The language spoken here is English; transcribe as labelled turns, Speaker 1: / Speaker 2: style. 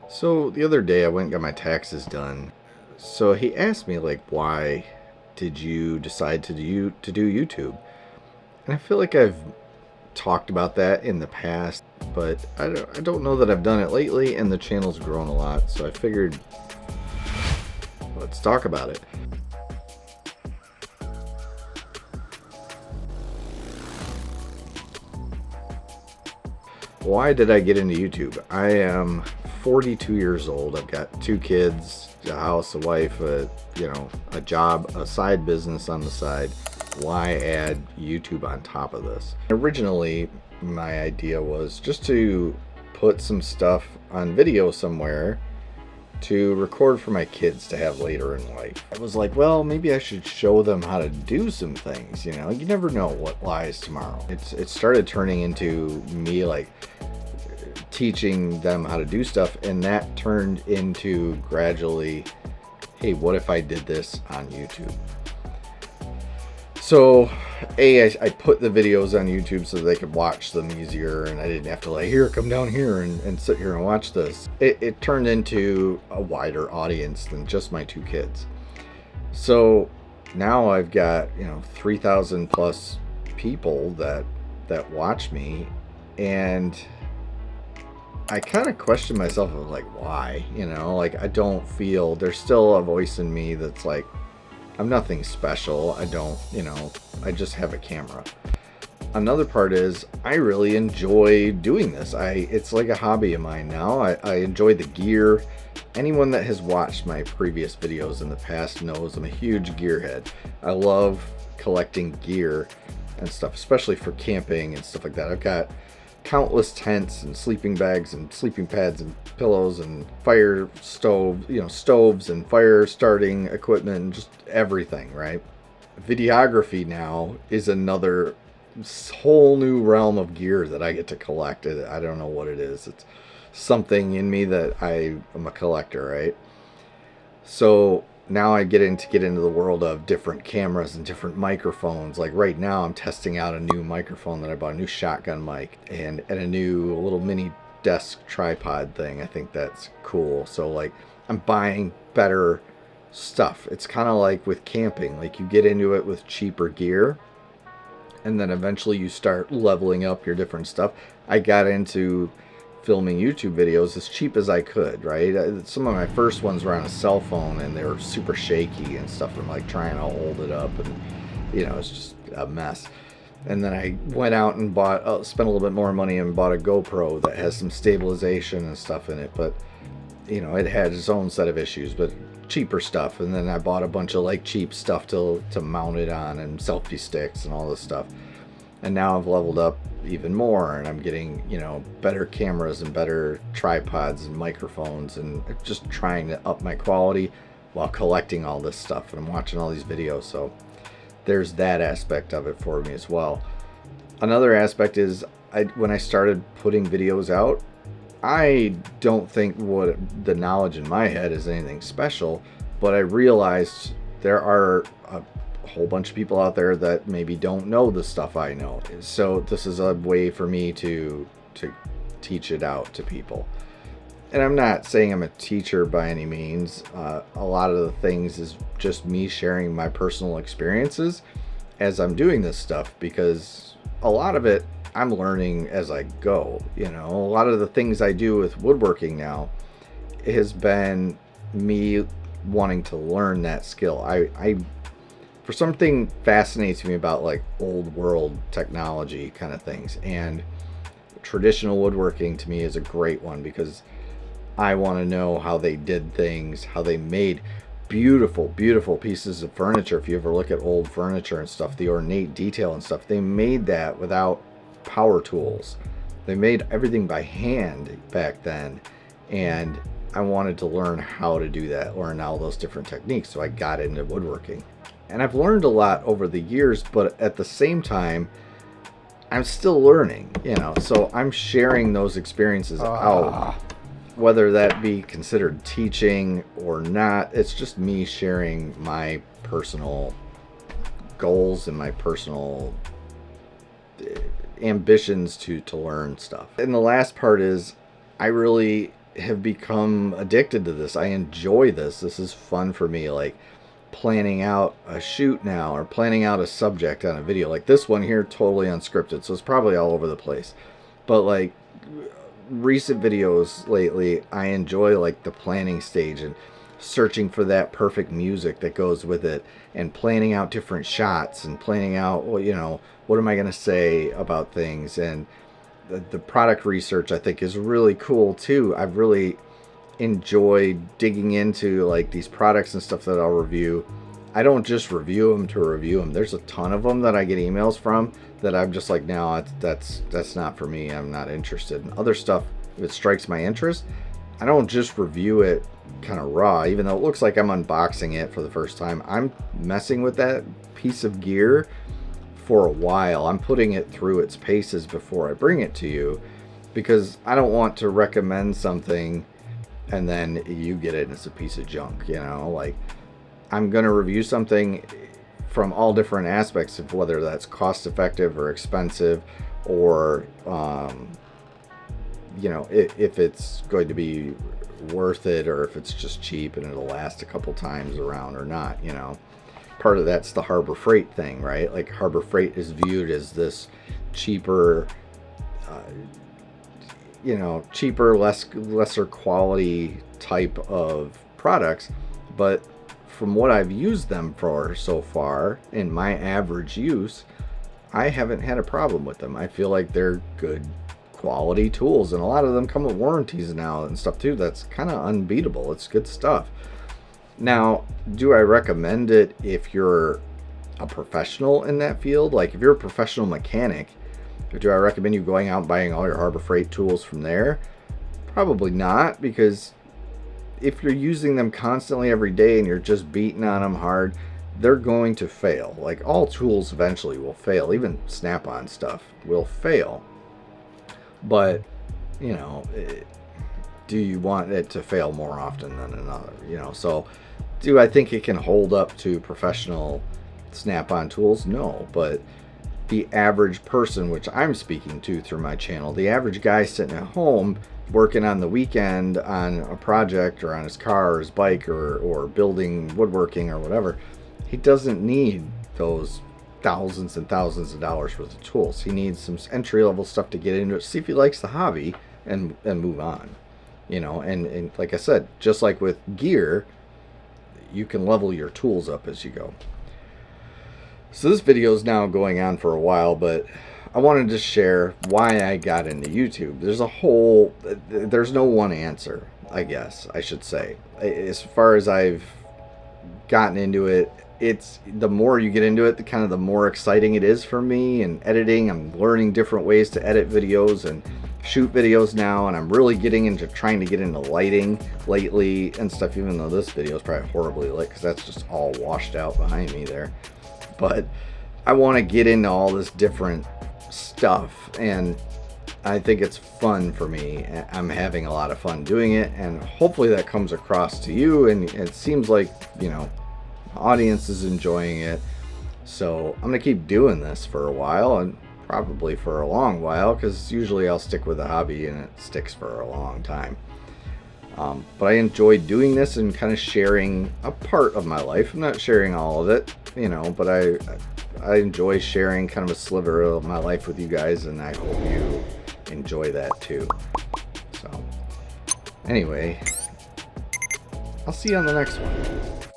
Speaker 1: So the other day I went and got my taxes done. So he asked me like, why did you decide to do YouTube? And I feel like I've talked about that in the past, but I don't know that I've done it lately, and the channel's grown a lot. So I figured, let's talk about it. Why did I get into YouTube? I am 42 years old. I've got two kids, a house, a wife, a job, a side business on the side. Why add YouTube on top of this? Originally, my idea was just to put some stuff on video somewhere to record for my kids to have later in life. I was like, well, maybe I should show them how to do some things. You never know what lies tomorrow. It started turning into me like teaching them how to do stuff, and that turned into gradually, hey, what if I did this on YouTube? So I put the videos on YouTube so they could watch them easier, and I didn't have to like, here, come down here and sit here and watch this. It turned into a wider audience than just my two kids. So now I've got 3,000 plus people that watch me, and I kind of question myself of like, why? Like, I don't feel, there's still a voice in me that's like, I'm nothing special. I don't, I just have a camera. Another part is I really enjoy doing this. It's like a hobby of mine now. I enjoy the gear. Anyone that has watched my previous videos in the past knows I'm a huge gearhead. I love collecting gear and stuff, especially for camping and stuff like that. I've got countless tents and sleeping bags and sleeping pads and pillows and fire stoves and fire starting equipment and just everything, right? Videography now is another whole new realm of gear that I get to collect. I don't know what it is. It's something in me that I am a collector, right? So now I get into the world of different cameras and different microphones. Like right now I'm testing out a new microphone that I bought, a new shotgun mic, and a new little mini desk tripod thing. I think that's cool. So like I'm buying better stuff. It's kind of like with camping. Like you get into it with cheaper gear, and then eventually you start leveling up your different stuff. I got into filming YouTube videos as cheap as I could, right? Some of my first ones were on a cell phone, and they were super shaky and stuff. I'm like trying to hold it up, and it's just a mess. And then I went out and spent a little bit more money and bought a GoPro that has some stabilization and stuff in it, but it had its own set of issues, but cheaper stuff. And then I bought a bunch of like cheap stuff to mount it on, and selfie sticks and all this stuff. And now I've leveled up even more, and I'm getting better cameras and better tripods and microphones, and just trying to up my quality while collecting all this stuff. And I'm watching all these videos, so there's that aspect of it for me as well. Another aspect is when I started putting videos out, I don't think what the knowledge in my head is anything special, but I realized there are a whole bunch of people out there that maybe don't know the stuff I know. So this is a way for me to teach it out to people. And I'm not saying I'm a teacher by any means. A lot of the things is just me sharing my personal experiences as I'm doing this stuff, because a lot of it I'm learning as I go. A lot of the things I do with woodworking now has been me wanting to learn that skill. I for something fascinates me about like old world technology kind of things, and traditional woodworking to me is a great one, because I want to know how they did things, how they made beautiful pieces of furniture. If you ever look at old furniture and stuff, the ornate detail and stuff, they made that without power tools. They made everything by hand back then, and I wanted to learn how to do that, learn all those different techniques. So I got into woodworking, and I've learned a lot over the years, but at the same time I'm still learning, so I'm sharing those experiences out, whether that be considered teaching or not. It's just me sharing my personal goals and my personal ambitions to learn stuff. And the last part is I really have become addicted to this. I enjoy this. This is fun for me. Like planning out a shoot now, or planning out a subject on a video. Like this one here, totally unscripted, so it's probably all over the place. But like recent videos lately, I enjoy like the planning stage and searching for that perfect music that goes with it, and planning out different shots, and planning out, well, you know, what am I going to say about things. And the product research, I think, is really cool too. I've really enjoyed digging into like these products and stuff that I'll review. I don't just review them to review them. There's a ton of them that I get emails from that I'm just like, no, that's not for me. I'm not interested. In other stuff, if it strikes my interest, I don't just review it kind of raw, even though it looks like I'm unboxing it for the first time. I'm messing with that piece of gear for a while. I'm putting it through its paces before I bring it to you, because I don't want to recommend something and then you get it and it's a piece of junk, you know. Like, I'm going to review something from all different aspects of whether that's cost effective or expensive, or you know, if it's going to be worth it, or if it's just cheap and it'll last a couple times around or not, you know. Part of that's the Harbor Freight thing, right? Like Harbor Freight is viewed as this cheaper, you know, cheaper, lesser quality type of products. But from what I've used them for so far in my average use, I haven't had a problem with them. I feel like they're good quality tools, and a lot of them come with warranties now and stuff too. That's kind of unbeatable. It's good stuff. Now, do I recommend it if you're a professional in that field? Like if you're a professional mechanic, do I recommend you going out and buying all your Harbor Freight tools from there? Probably not, because if you're using them constantly every day and you're just beating on them hard, they're going to fail. Like all tools eventually will fail. Even Snap-on stuff will fail. But, you know, do you want it to fail more often than another? You know, so do I think it can hold up to professional Snap-on tools? No, but the average person, which I'm speaking to through my channel, the average guy sitting at home working on the weekend on a project or on his car or his bike, or building woodworking or whatever, he doesn't need those thousands and thousands of dollars worth of tools. He needs some entry-level stuff to get into it, see if he likes the hobby, and move on. You know, and like I said, just like with gear, you can level your tools up as you go. So this video is now going on for a while, but I wanted to share why I got into YouTube. There's no one answer, I guess I should say. As far as I've gotten into it, it's the more you get into it, the more exciting it is for me. And editing, I'm learning different ways to edit videos and shoot videos now, and I'm really getting into trying to get into lighting lately and stuff, even though this video is probably horribly lit because that's just all washed out behind me there. But I want to get into all this different stuff, and I think it's fun for me. I'm having a lot of fun doing it, and hopefully that comes across to you, and it seems like, you know, the audience is enjoying it. So I'm gonna keep doing this for a while, and probably for a long while, because usually I'll stick with a hobby and it sticks for a long time. But I enjoy doing this and kind of sharing a part of my life. I'm not sharing all of it, you know, but I enjoy sharing kind of a sliver of my life with you guys, and I hope you enjoy that too. So anyway, I'll see you on the next one.